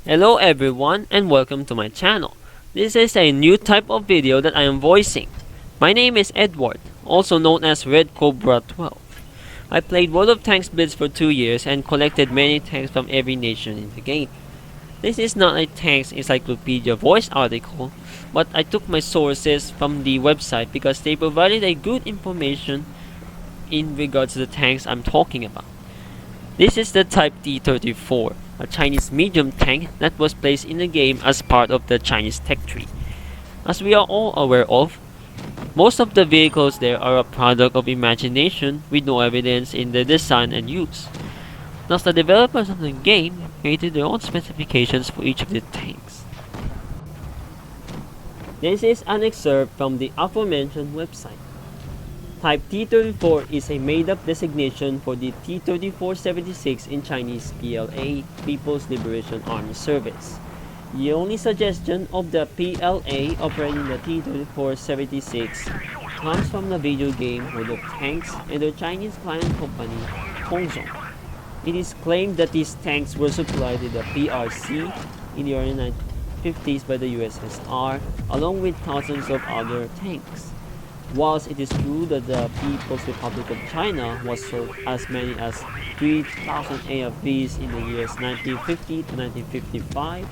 Hello everyone and welcome to my channel. This is a new type of video that I am voicing. My name is Edward, also known as Red Cobra 12. I played World of Tanks Blitz for 2 years and collected many tanks from every nation in the game. This is not a Tanks Encyclopedia voice article, but I took my sources from the website because they provided a good information in regards to the tanks I'm talking about. This is the Type T-34, a Chinese medium tank that was placed in the game as part of the Chinese tech tree. As we are all aware of, most of the vehicles there are a product of imagination with no evidence in their design and use. Thus, the developers of the game created their own specifications for each of the tanks. This is an excerpt from the aforementioned website. Type T-34 is a made-up designation for the T-34-76 in Chinese PLA, People's Liberation Army Service. The only suggestion of the PLA operating the T-34-76 comes from the video game World of Tanks and their Chinese client company, Hongzhong. It is claimed that these tanks were supplied to the PRC in the early 1950s by the USSR, along with thousands of other tanks. Whilst it is true that the People's Republic of China was sold as many as 3,000 AFVs in the years 1950 to 1955,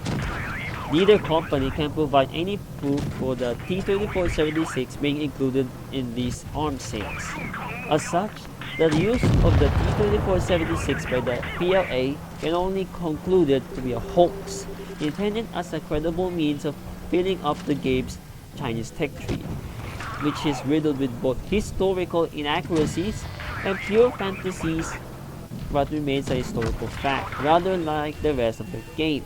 neither company can provide any proof for the T-34-76 being included in these arms sales. As such, the use of the T-34-76 by the PLA can only concluded to be a hoax, intended as a credible means of filling up the game's Chinese tech tree, which is riddled with both historical inaccuracies and pure fantasies, but remains a historical fact, rather like the rest of the game.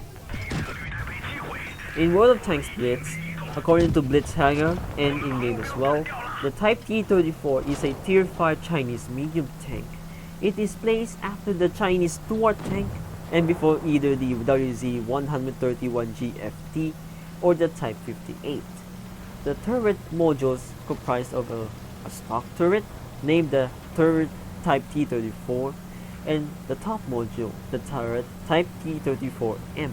In World of Tanks Blitz, according to Blitz Hangar and in-game as well, the Type T-34 is a Tier 5 Chinese medium tank. It is placed after the Chinese Stuart tank and before either the WZ-131 GFT or the Type 58. The turret modules comprised of a stock turret named the turret Type T-34 and the top module, the turret Type T-34M.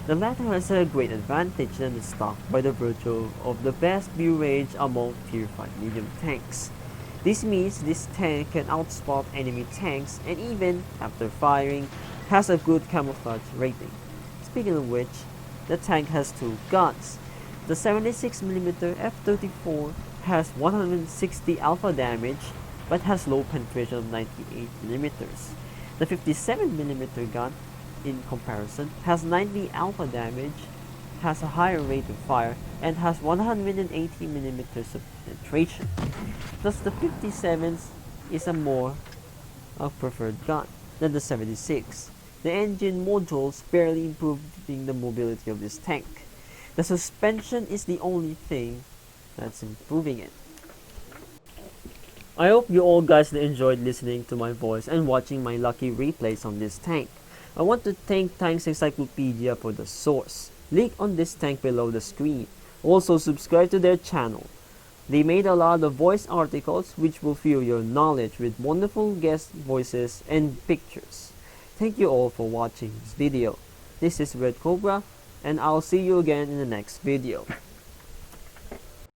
The latter has a great advantage than the stock by the virtue of the best view range among Tier 5 medium tanks. This means this tank can outspot enemy tanks and even, after firing, has a good camouflage rating. Speaking of which, the tank has two guns. The 76mm F-34 has 160 alpha damage but has low penetration of 98mm. The 57mm gun, in comparison, has 90 alpha damage, has a higher rate of fire, and has 180mm of penetration. Thus, the 57 is a more preferred gun than the 76. The engine modules barely improving the mobility of this tank. The suspension is the only thing that's improving it. I hope you all guys enjoyed listening to my voice and watching my lucky replays on this tank. I want to thank Tanks Encyclopedia for the source. Link on this tank below the screen. Also subscribe to their channel. They made a lot of voice articles which will fill your knowledge with wonderful guest voices and pictures. Thank you all for watching this video. This is Red Cobra, and I'll see you again in the next video.